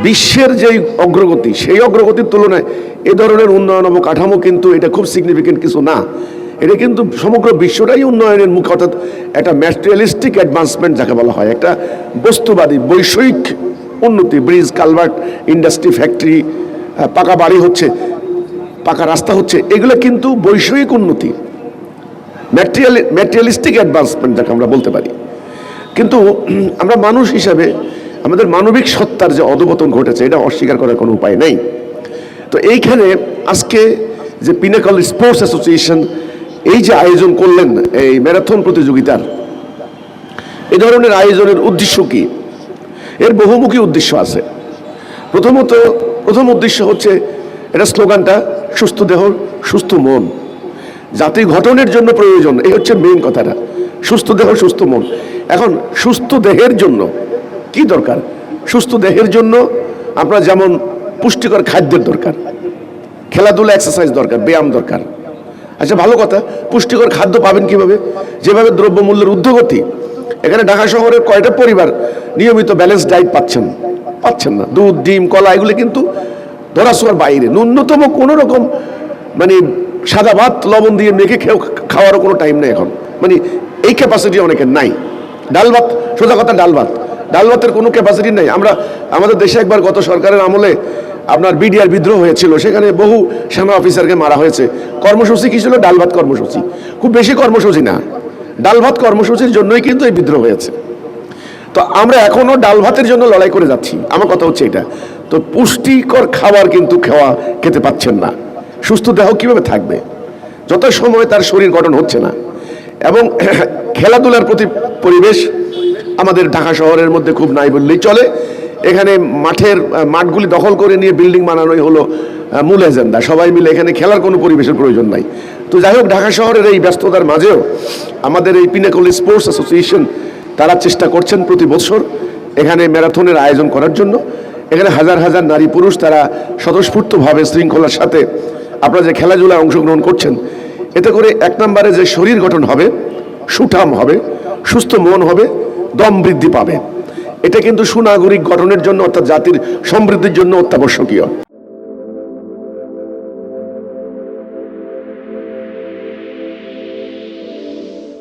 বিশ্বের যে অগ্রগতি সেই অগ্রগতির তুলনায় এ ধরনের উন্নয়ন অবকাঠামো কিন্তু এটা খুব সিগনিফিকেন্ট কিছু না। এটা কিন্তু সমগ্র বিশ্বটাই উন্নয়নের মুখ, অর্থাৎ একটা ম্যাটেরিয়ালিস্টিক অ্যাডভান্সমেন্ট যাকে বলা হয়, একটা বস্তুবাদী বৈষয়িক উন্নতি। ব্রিজ, কালভার্ট, ইন্ডাস্ট্রি, ফ্যাক্টরি, পাকা বাড়ি হচ্ছে, পাকা রাস্তা হচ্ছে, এগুলো কিন্তু বৈষয়িক উন্নতি, ম্যাটেরিয়ালিস্টিক অ্যাডভান্সমেন্ট যাকে আমরা বলতে পারি। কিন্তু আমরা মানুষ হিসাবে আমাদের মানবিক সত্তার যে অধঃপতন ঘটেছে এটা অস্বীকার করার কোনো উপায় নেই। তো এইখানে আজকে যে পিনাকল স্পোর্টস অ্যাসোসিয়েশন এই যে আয়োজন করলেন এই ম্যারাথন প্রতিযোগিতার, এই ধরনের আয়োজনের উদ্দেশ্য কি? এর বহুমুখী উদ্দেশ্য আছে। প্রথম উদ্দেশ্য হচ্ছে এটা স্লোগানটা সুস্থ দেহ সুস্থ মন, জাতি গঠনের জন্য প্রয়োজন, এই হচ্ছে মেইন কথাটা, সুস্থ দেহ সুস্থ মন। এখন সুস্থ দেহের জন্য কি দরকার? সুস্থ দেহের জন্য আপনার যেমন পুষ্টিকর খাদ্যের দরকার, খেলাধুলা এক্সারসাইজ দরকার, ব্যায়াম দরকার। আচ্ছা, ভালো কথা, পুষ্টিকর খাদ্য পাবেন কিভাবে? যেভাবে দ্রব্যমূল্যের ঊর্ধ্বগতি, এখানে ঢাকা শহরের কয়টা পরিবার নিয়মিত ব্যালেন্স ডায়েট পাচ্ছেন না? দুধ, ডিম, কলা এগুলো কিন্তু ধরাছোঁয়ার বাইরে। ন্যূনতম কোনো রকম মানে সাদা ভাত লবণ দিয়ে মেখে খাওয়ারও কোনো টাইম নেই এখন, মানে এই ক্যাপাসিটি অনেকের নাই। ডাল ভাত, সোজা কথা, ডাল ভাতের কোনো ক্যাপাসিটি নেই। আমাদের দেশে একবার গত সরকারের আমলে আপনার বিডিআর বিদ্রোহ হয়েছিল, সেখানে বহু সেনা অফিসারকে মারা হয়েছে। কর্মসূচি কি ছিল? ডাল ভাত কর্মসূচি। খুব বেশি কর্মসূচি না, ডাল ভাত কর্মসূচির জন্যই কিন্তু এই বিদ্রোহ হয়েছে। তো আমরা এখনো ডাল ভাতের জন্য লড়াই করে যাচ্ছি। আমার কথা হচ্ছে এটা। তো পুষ্টিকর খাবার কিন্তু খেতে পাচ্ছেন না। সুস্থ দেহ কিভাবে থাকবে যত সময় তার শরীর গঠন হচ্ছে না? এবং খেলাধুলার প্রতি পরিবেশ আমাদের ঢাকা শহরের মধ্যে খুব নাই বললেই চলে। এখানে মাঠগুলি দখল করে নিয়ে বিল্ডিং বানানোই হলো মূল এজেন্ডা। সবাই মিলে এখানে খেলার কোনো পরিবেশের প্রয়োজন নাই। তো যাই হোক, ঢাকা শহরের এই ব্যস্ততার মাঝেও আমাদের এই পিনাকল স্পোর্টস অ্যাসোসিয়েশন তারা চেষ্টা করছেন প্রতি বছর এখানে ম্যারাথনের আয়োজন করার জন্য। এখানে হাজার হাজার নারী পুরুষ তারা স্বতঃস্ফূর্তভাবে শৃঙ্খলার সাথে আপনারা যে খেলাধুলায় অংশগ্রহণ করছেন, এতে করে এক নম্বরে যে শরীর গঠন হবে, সুঠাম হবে, সুস্থ মন হবে, দম বৃদ্ধি পাবে। এটা কিন্তু সুনাগরিক গঠনের জন্য অর্থাৎ জাতির সমৃদ্ধির জন্য অত্যাবশ্যকীয়।